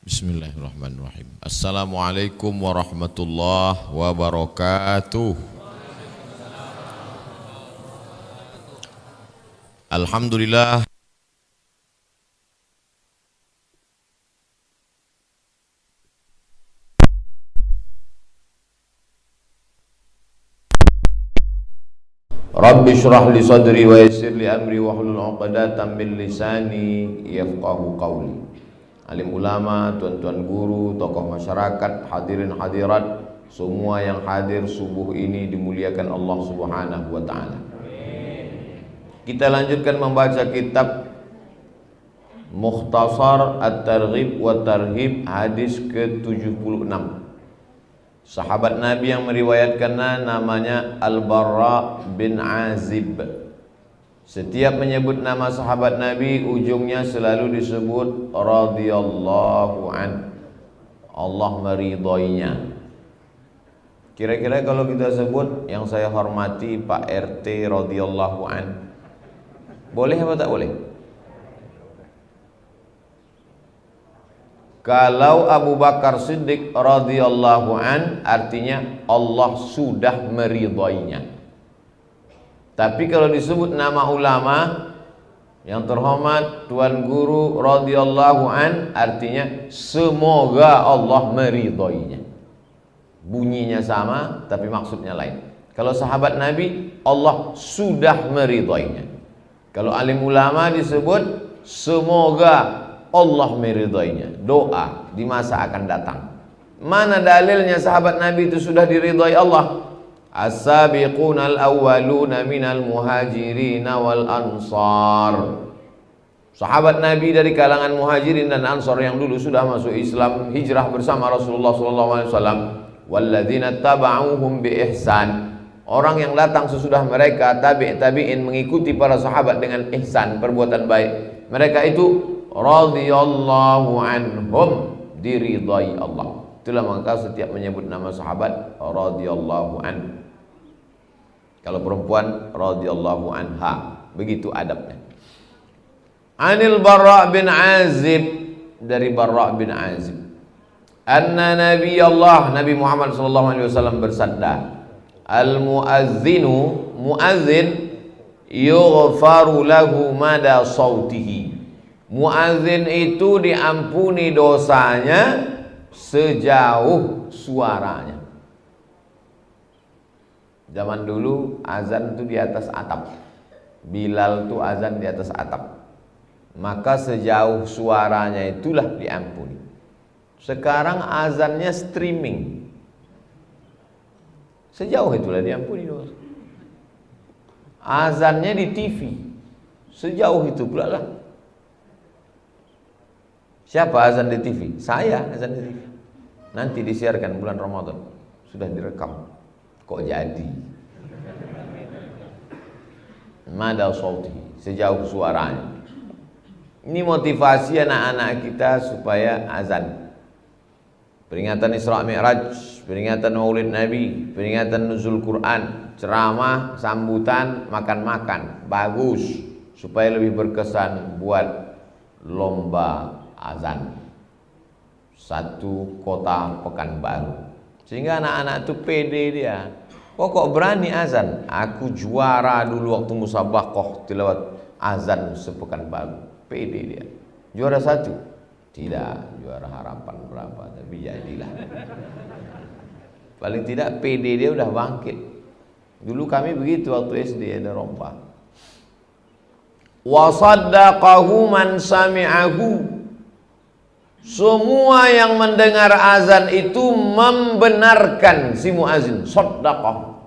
Bismillahirrahmanirrahim. Assalamualaikum warahmatullahi wabarakatuh. Alhamdulillah. Rabbi shrah li sadri wa yassir li amri wa hlul 'uqdatam min lisani yafqahu qawli. Alim ulama, tuan-tuan guru, tokoh masyarakat, hadirin hadirat, semua yang hadir subuh ini dimuliakan Allah Subhanahu wa taala. Kita lanjutkan membaca kitab Mukhtasar At-Targhib wa Tarhib hadis ke-76. Sahabat Nabi yang meriwayatkannya namanya Al-Barra bin Azib. Setiap menyebut nama sahabat Nabi, ujungnya selalu disebut radhiyallahu an. Allah meridhoinya. Kira-kira kalau kita sebut yang saya hormati Pak RT radhiyallahu an, boleh apa tak boleh? Kalau Abu Bakar Siddiq radhiyallahu an, artinya Allah sudah meridhoinya. Tapi kalau disebut nama ulama yang terhormat Tuan Guru radhiyallahu an, artinya semoga Allah meridhoinya. Bunyinya sama tapi maksudnya lain. Kalau sahabat Nabi, Allah sudah meridhoinya. Kalau alim ulama disebut semoga Allah meridhoinya. Doa di masa akan datang. Mana dalilnya sahabat Nabi itu sudah diridhoi Allah? As-sabiquna al-awwaluna minal muhajirin wal ansar. Sahabat Nabi dari kalangan muhajirin dan ansar yang dulu sudah masuk Islam, hijrah bersama Rasulullah SAW. Walladzina taba'uhum bi ihsan. Orang yang datang sesudah mereka, tabi'in mengikuti para sahabat dengan ihsan, perbuatan baik. Mereka itu radhiyallahu anhum, diridhai Allah. Itulah maka setiap menyebut nama sahabat radhiyallahu anhu. Kalau perempuan radhiyallahu anha, begitu adabnya. Anil Barra bin Azib, dari Barra bin Azib. Anna Nabi Allah, Nabi Muhammad sallallahu alaihi wasallam bersabda, al muazzinu, muazzin yughfaru lahu mada sautihi. Muazzin itu diampuni dosanya sejauh suaranya. Zaman dulu azan itu di atas atap, Bilal itu azan di atas atap, maka sejauh suaranya itulah diampuni. Sekarang azannya streaming, sejauh itulah diampuni dosa. Azannya di TV, sejauh itu pula lah. Siapa azan di TV? Saya azan di TV. Nanti disiarkan bulan Ramadan, sudah direkam. Kok jadi? Mada sauti, sejauh suaranya. Ini motivasi anak-anak kita supaya azan. Peringatan Isra Mi'raj, peringatan Maulid Nabi, peringatan Nuzul Quran, ceramah, sambutan, makan-makan, bagus supaya lebih berkesan buat lomba azan. Satu kota Pekanbaru, sehingga anak-anak itu pede dia. Kok berani azan? Aku juara dulu waktu musabaqah tilawat azan sepekanbaru. Pede dia. Juara satu? Tidak, juara harapan berapa, tapi jadilah. Paling tidak pede dia udah bangkit. Dulu kami begitu waktu SD, ada rompa. Wa saddaqahu man sami'ahu. Semua yang mendengar azan itu membenarkan si muazin. Shaddaqah.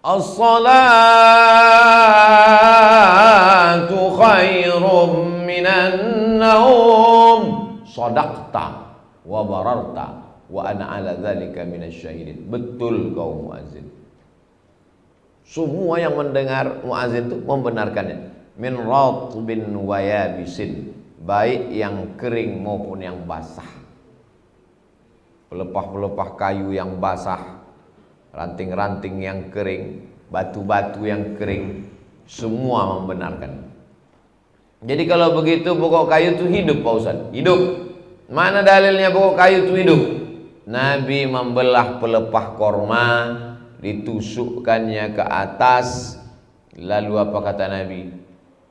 As-salatu khairum minan naum. Shadaqta wa bararta wa ana ala dzalika minasyahidin. Betul kau muazin. Semua yang mendengar muazin itu membenarkannya. Min ratbin wa yabisin, baik yang kering maupun yang basah. Pelepah-pelepah kayu yang basah, ranting-ranting yang kering, batu-batu yang kering, semua membenarkan. Jadi kalau begitu pokok kayu itu hidup Pak Ustaz. Hidup. Mana dalilnya pokok kayu itu hidup? Nabi membelah pelepah korma, ditusukkannya ke atas. Lalu apa kata Nabi?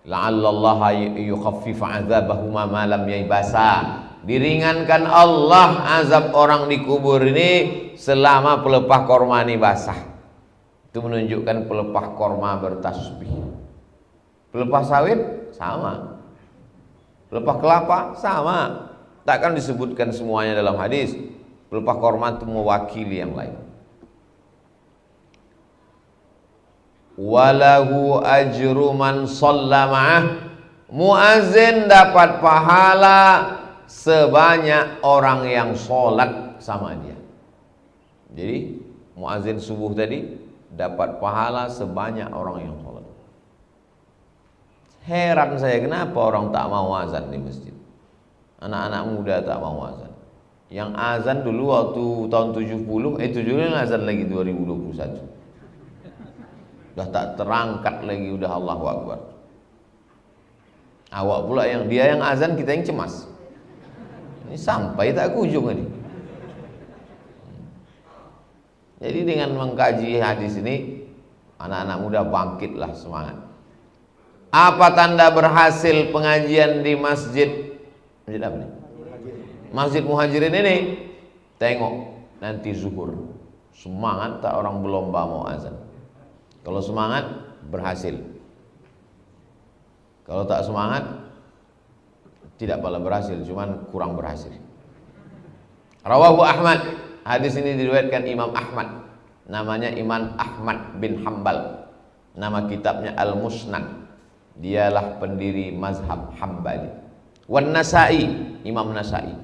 La'allallaha yukhaffifa 'adzabahuma ma lam yaibasa. Diringankan Allah azab orang di kubur ini selama pelepah korma ini basah. Itu menunjukkan pelepah korma bertasbih. Pelepah sawit sama, pelepah kelapa sama. Takkan disebutkan semuanya dalam hadis. Pelepah korma itu mewakili yang lain. Walahu ajru man shalla ma'ah. Muazin dapat pahala sebanyak orang yang sholat sama dia. Jadi muazin subuh tadi dapat pahala sebanyak orang yang sholat. Heran saya kenapa orang tak mau azan di masjid. Anak-anak muda tak mau azan. Yang azan dulu waktu tahun 70 azan lagi 2021. Udah tak terangkat lagi, udah Allahu Akbar. Awak pula yang dia yang azan, kita yang cemas. Ini sampai tak ke ujung ini. Jadi dengan mengkaji hadis ini, anak-anak muda bangkitlah semangat. Apa tanda berhasil pengajian di masjid apa nih? Masjid Muhajirin ini? Tengok nanti zuhur. Semangat tak orang berlomba mau azan. Kalau semangat berhasil. Kalau tak semangat tidak pala berhasil, cuman kurang berhasil. Rawahu Ahmad. Hadis ini diriwayatkan Imam Ahmad. Namanya Imam Ahmad bin Hambal. Nama kitabnya Al-Musnad. Dialah pendiri mazhab Hambali. Wan Nasai, Imam Nasai.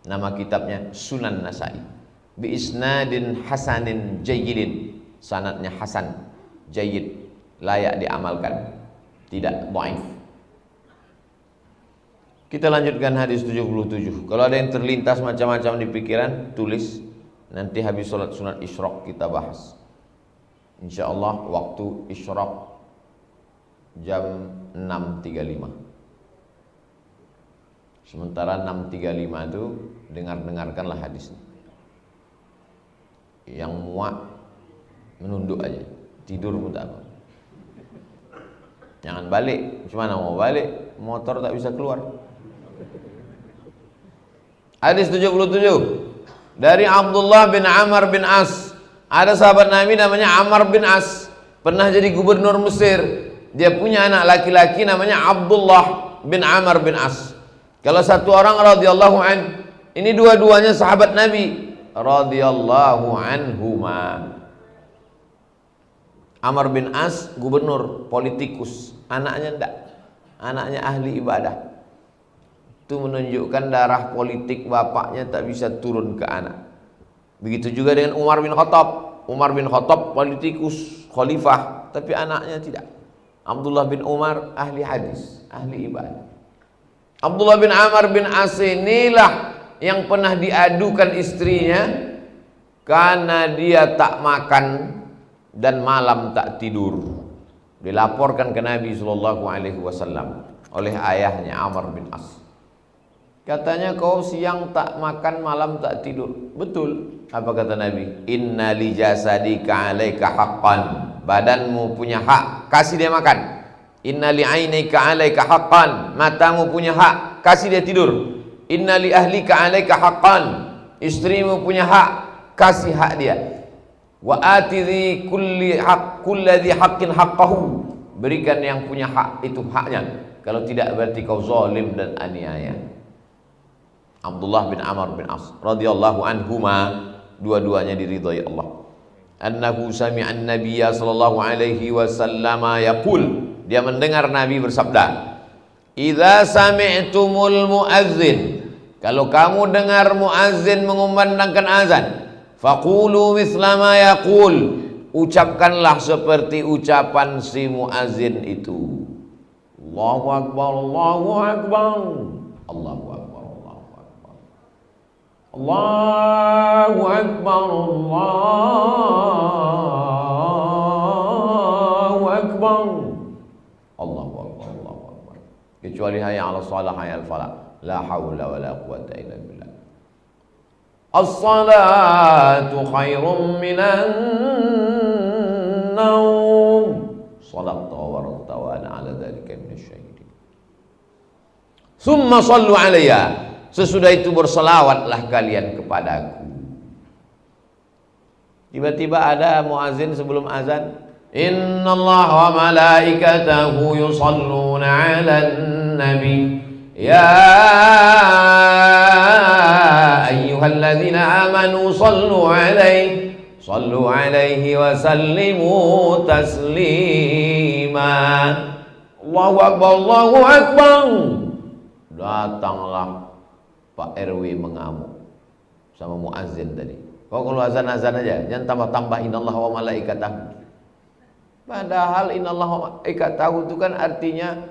Nama kitabnya Sunan Nasai. Bi isnadin hasanin jayyidin. Sanadnya hasan, jayyid, layak diamalkan, tidak dhaif. Kita lanjutkan hadis 77. Kalau ada yang terlintas macam-macam di pikiran, tulis. Nanti habis sholat sunat isyraq kita bahas. InsyaAllah waktu isyraq jam 6.35. Sementara 6.35 itu dengarkanlah hadisnya. Yang muak menunduk aja, tidur pun tak apa. Jangan balik, cuma mau balik motor tak bisa keluar. Hadis 77 dari Abdullah bin Amr bin As. Ada sahabat Nabi namanya Amr bin As, pernah jadi gubernur Mesir. Dia punya anak laki-laki namanya Abdullah bin Amr bin As. Kalau satu orang radhiyallahu an, ini dua-duanya sahabat Nabi radhiyallahu anhuma. Amr bin As gubernur, politikus, anaknya enggak, anaknya ahli ibadah. Itu menunjukkan darah politik bapaknya tak bisa turun ke anak. Begitu juga dengan Umar bin Khattab. Umar bin Khattab politikus, khalifah, tapi anaknya tidak. Abdullah bin Umar ahli hadis, ahli ibadah. Abdullah bin Amr bin As inilah yang pernah diadukan istrinya karena dia tak makan dan malam tak tidur. Dilaporkan ke Nabi SAW oleh ayahnya Amr bin As. Katanya kau siang tak makan, malam tak tidur. Betul. Apa kata Nabi? Inna li jasadika 'alaika haqqan. Badanmu punya hak, kasih dia makan. Inna li 'ainika 'alaika haqqan. Matamu punya hak, kasih dia tidur. Inna li ahlika 'alaika haqqan. Istrimu punya hak, kasih hak dia. Wa ati kulli haqqin haqqahu. Berikan yang punya hak itu haknya. Kalau tidak berarti kau zalim dan aniaya. Abdullah bin Amr bin As radhiyallahu anhuma, dua-duanya diridhai Allah. Annahu sami'an nabiyya sallallahu alaihi wasallam yaqul, dia mendengar Nabi bersabda, idza sami'tumul muazzin, kalau kamu dengar muazzin mengumandangkan azan, faqulu mithla ma yaqul, ucapkanlah seperti ucapan si muazzin itu. Allahu akbar, Allahu akbar, Allahu akbar, Allahu akbar, Allahu akbar, Allahu akbar, Allahu akbar. kecuali hayya 'alas shalah, hayya 'alal falah. La haula wala quwata illa billah. As-salatu khairum minan naum. Salat wa rattawana ala dzalika minasyahidin. Summa sallu alayya. Sesudah itu berselawatlah kalian kepadaku. Tiba-tiba ada muazin sebelum azan, innallaha wa malaikatahu yusalluna 'alan nabi ya ayyuhalladzina amanu sallu 'alaihi wa sallimu taslima. Allahu akbar, Allahu akbar. Datanglah Pak RW mengamuk sama muazzin tadi. Kau kalau azan-azan aja, jangan tambah-tambah innallaha wa malaikatahu. Padahal innallaha wa malaikatahu itu kan artinya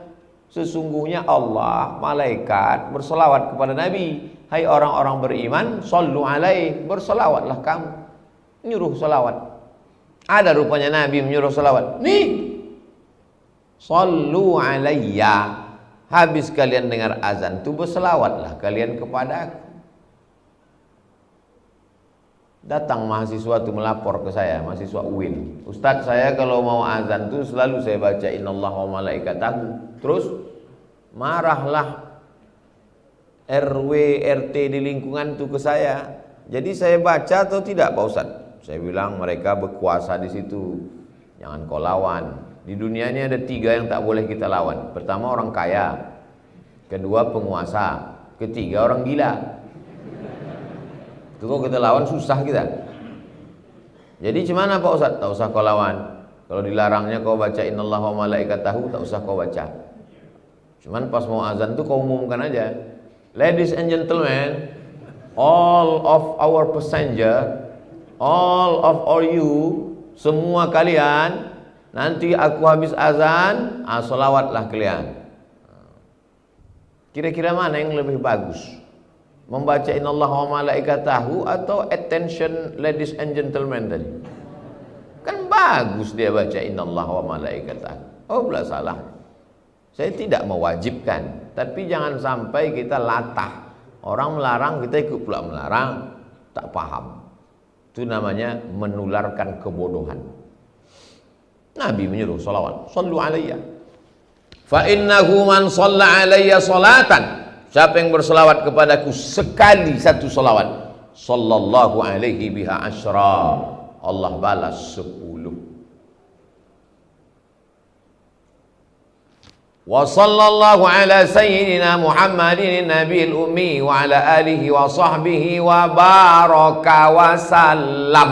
sesungguhnya Allah, malaikat berselawat kepada Nabi. Hai orang-orang beriman, sallu alaihi, berselawatlah kamu. Nyuruh selawat. Ada rupanya Nabi menyuruh selawat. Nih, sallu alayya. Habis kalian dengar azan itu berselawatlah kalian kepada aku. Datang mahasiswa itu melapor ke saya, mahasiswa UIN. Ustadz, saya kalau mau azan itu selalu saya baca innallaha wa malaikatahu. Terus marahlah RW RT di lingkungan itu ke saya. Jadi saya baca atau tidak Pak Ustadz? Saya bilang mereka berkuasa di situ. Jangan kau lawan. Di dunia ini ada 3 yang tak boleh kita lawan. Pertama orang kaya, kedua penguasa, ketiga orang gila. Itu kalau kita lawan susah kita. Jadi gimana Pak Ustadz? Tak usah kau lawan. Kalau dilarangnya kau baca innallaha wa malaikatahu, tak usah kau baca. Cuman pas mau azan tuh kau umumkan aja. Ladies and gentlemen, all of our passenger, all of you, semua kalian, nanti aku habis azan, selawatlah kalian. Kira-kira mana yang lebih bagus? Membaca innallaha wa malaikatahu atau attention ladies and gentlemen tadi? Kan bagus dia baca innallaha wa malaikatahu. Oh, belah salah. Saya tidak mewajibkan, tapi jangan sampai kita latah. Orang melarang kita ikut pula melarang, tak paham. Itu namanya menularkan kebodohan. Nabi menyuruh salawat, sallu alayya. Fa innahu man shalla alayya salatan, siapa yang berselawat kepadaku sekali satu salawat, sallallahu alaihi biha asyra, Allah balas 10. Wa sallallahu ala sayyidina Muhammadin nabiyil ummi wa ala alihi wa sahbihi wa baraka wa sallam.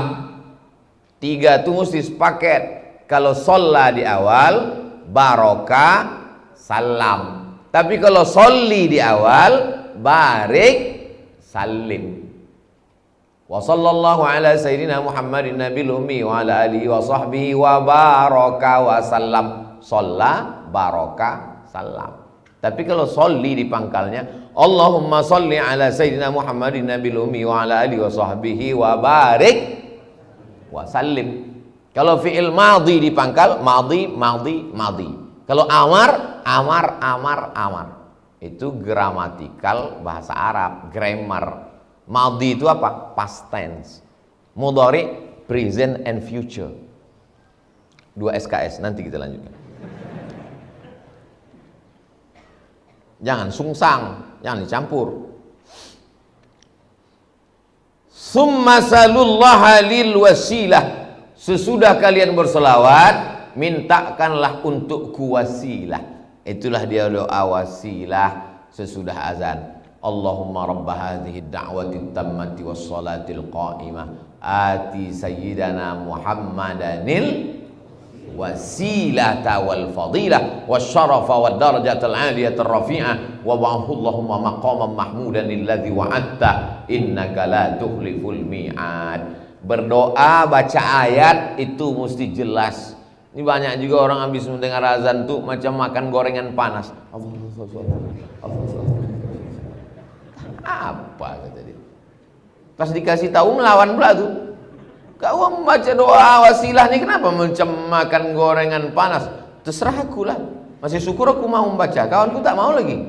3 itu mesti sepaket. Kalau sholla di awal, barokah, salam. Tapi kalau sholli di awal, barik, salim. Wa sallallahu ala sayyidina Muhammadin nabil ummi wa ala alihi wa sahbihi wa baraka wa sallam. Sholla, barokah, salam. Tapi kalau sholli di pangkalnya, Allahumma sholli ala sayyidina Muhammadin nabil ummi wa ala alihi wa sahbihi wa barik wa salim. Kalau fi'il madhi di pangkal, madhi, madhi, madhi. Kalau amar, amar, amar, amar. Itu gramatikal bahasa Arab, grammar. Madhi itu apa? Past tense. Mudhari, present and future. 2 SKS, nanti kita lanjutkan. Jangan sungsang, jangan dicampur. Summa salullaha lil wasilah. Sesudah kalian berselawat, mintakanlah untukku wasilah. Itulah dia doa wasilah sesudah azan. Allahumma rabb hadhihi ad-da'wati at-tammati was-salatil qa'imah ati sayyidana Muhammadanil wasilata wal fadilah wasyarafa wad darajatal aliyatar rafi'ah wa ba'athu Allahumma maqaman mahmudan alladzi wa'adta innaka la tukhliful mi'ad. Berdoa baca ayat itu mesti jelas. Ini banyak juga orang habis mendengar azan tuh macam makan gorengan panas. Apa kata dia? Pas dikasih tahu melawan pula tuh. Kau membaca doa wasilah nih kenapa macam makan gorengan panas? Terserah aku lah. Masih syukur aku mau membaca, kawanku tak mau lagi.